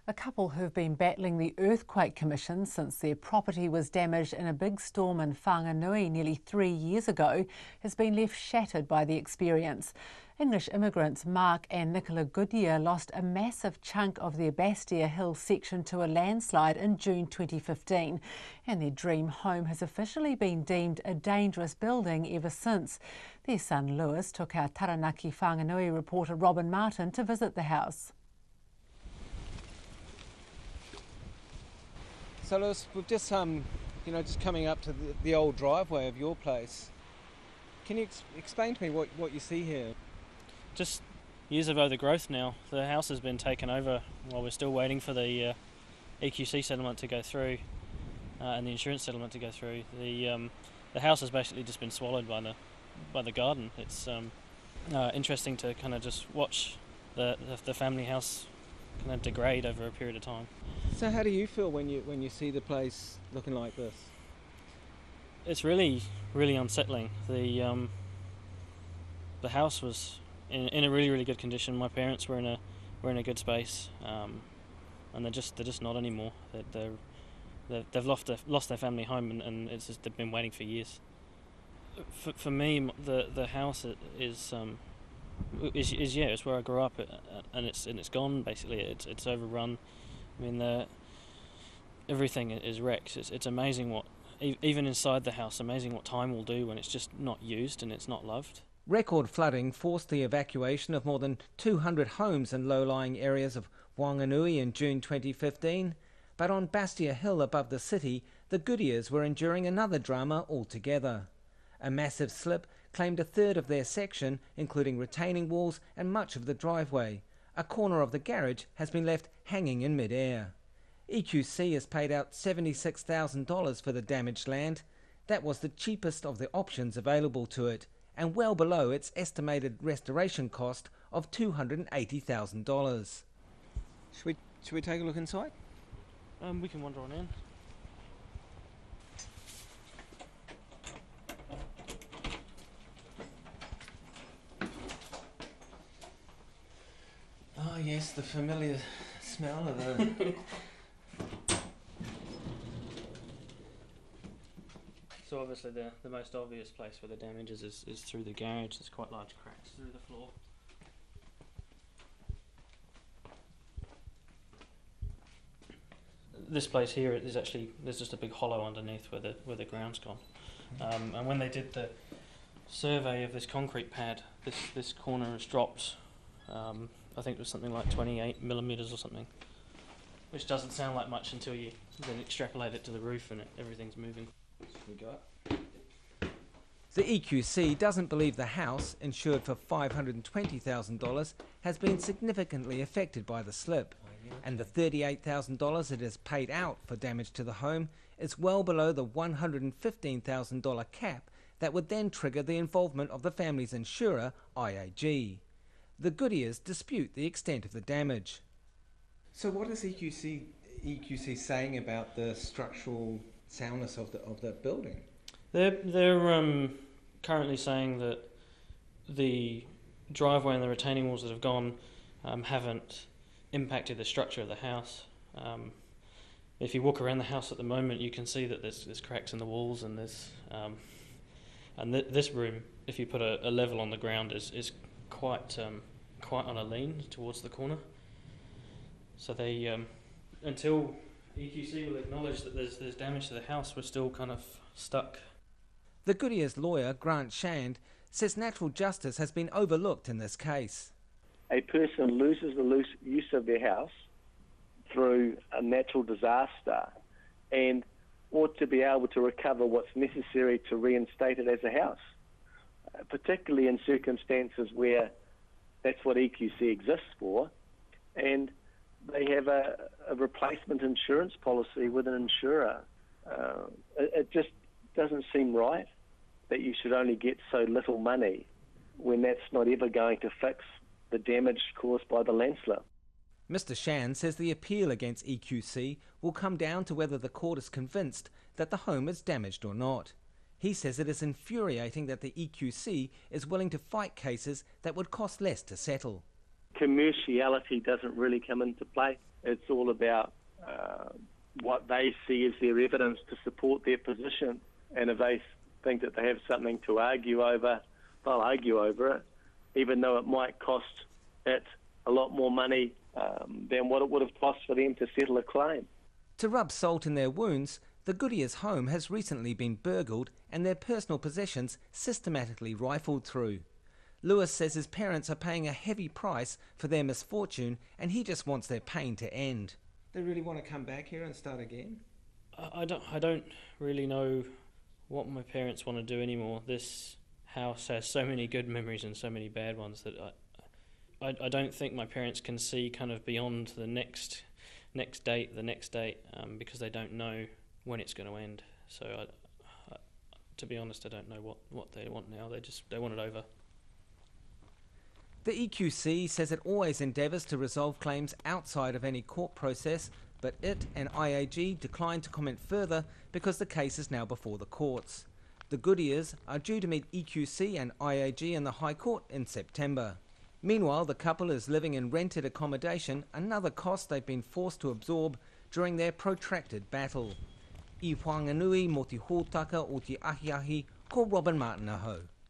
A couple who've been battling the Earthquake Commission since their property was damaged in a big storm in Whanganui nearly 3 years ago has been left shattered by the experience. English immigrants Mark and Nicola Goodyear lost a massive chunk of their Bastia Hill section to a landslide in June 2015, and their dream home has officially been deemed a dangerous building ever since. Their son Lewis took our Taranaki Whanganui reporter Robin Martin to visit the house. So Lewis, we've just just coming up to the old driveway of your place. Can you explain to me what you see here? Just years of overgrowth now. The house has been taken over while we're still waiting for the EQC settlement to go through and the insurance settlement to go through. The house has basically just been swallowed by the garden. It's interesting to kind of just watch the family house kind of degrade over a period of time. So how do you feel when you see the place looking like this? It's really, really unsettling. The house was in a really, really good condition. My parents were in a good space, and they're just not anymore. They've lost their family home, and it's just, they've been waiting for years. For me, the house is it's where I grew up, and it's gone basically. It's overrun. I mean, everything is wrecked. It's amazing what, even inside the house, amazing what time will do when it's just not used and it's not loved. Record flooding forced the evacuation of more than 200 homes in low-lying areas of Whanganui in June 2015, but on Bastia Hill above the city, the Goodyears were enduring another drama altogether. A massive slip claimed a third of their section, including retaining walls and much of the driveway. A corner of the garage has been left hanging in mid-air. EQC has paid out $76,000 for the damaged land. That was the cheapest of the options available to it, and well below its estimated restoration cost of $280,000. Should we take a look inside? We can wander on in. Oh yes, the familiar smell of the... So obviously the most obvious place where the damage is through the garage. There's quite large cracks through the floor. This place here is actually, there's just a big hollow underneath where the ground's gone. And when they did the survey of this concrete pad, this corner has dropped. I think it was something like 28 millimetres or something, which doesn't sound like much until you then extrapolate it to the roof and everything's moving. The EQC doesn't believe the house, insured for $520,000, has been significantly affected by the slip, and the $38,000 it has paid out for damage to the home is well below the $115,000 cap that would then trigger the involvement of the family's insurer, IAG. The Goodyears dispute the extent of the damage. So what is EQC saying about the structural soundness of the building? They're currently saying that the driveway and the retaining walls that have gone haven't impacted the structure of the house. If you walk around the house at the moment, you can see that there's cracks in the walls, and this room, if you put a level on the ground, is quite on a lean towards the corner. So they until EQC will acknowledge that there's damage to the house, we're still kind of stuck. The Goodyears' lawyer, Grant Shand, says natural justice has been overlooked in this case. A person loses the use of their house through a natural disaster and ought to be able to recover what's necessary to reinstate it as a house, particularly in circumstances where that's what EQC exists for, and they have a replacement insurance policy with an insurer. It just doesn't seem right that you should only get so little money when that's not ever going to fix the damage caused by the landslip. Mr. Shan says the appeal against EQC will come down to whether the court is convinced that the home is damaged or not. He says it is infuriating that the EQC is willing to fight cases that would cost less to settle. Commerciality doesn't really come into play. It's all about what they see as their evidence to support their position. And if they think that they have something to argue over, they'll argue over it, even though it might cost it a lot more money than what it would have cost for them to settle a claim. To rub salt in their wounds, the Goodyears' home has recently been burgled and their personal possessions systematically rifled through. Lewis says his parents are paying a heavy price for their misfortune and he just wants their pain to end. They really want to come back here and start again? I don't really know what my parents want to do anymore. This house has so many good memories and so many bad ones that I don't think my parents can see kind of beyond the next date, because they don't know when it's going to end. So to be honest, I don't know what they want now. They want it over. The EQC says it always endeavours to resolve claims outside of any court process, but it and IAG declined to comment further because the case is now before the courts. The Goodyears are due to meet EQC and IAG in the High Court in September. Meanwhile, the couple is living in rented accommodation, another cost they've been forced to absorb during their protracted battle. I Whanganui mo te hōtaka o te ahiahi, ko Robin Martin ahau.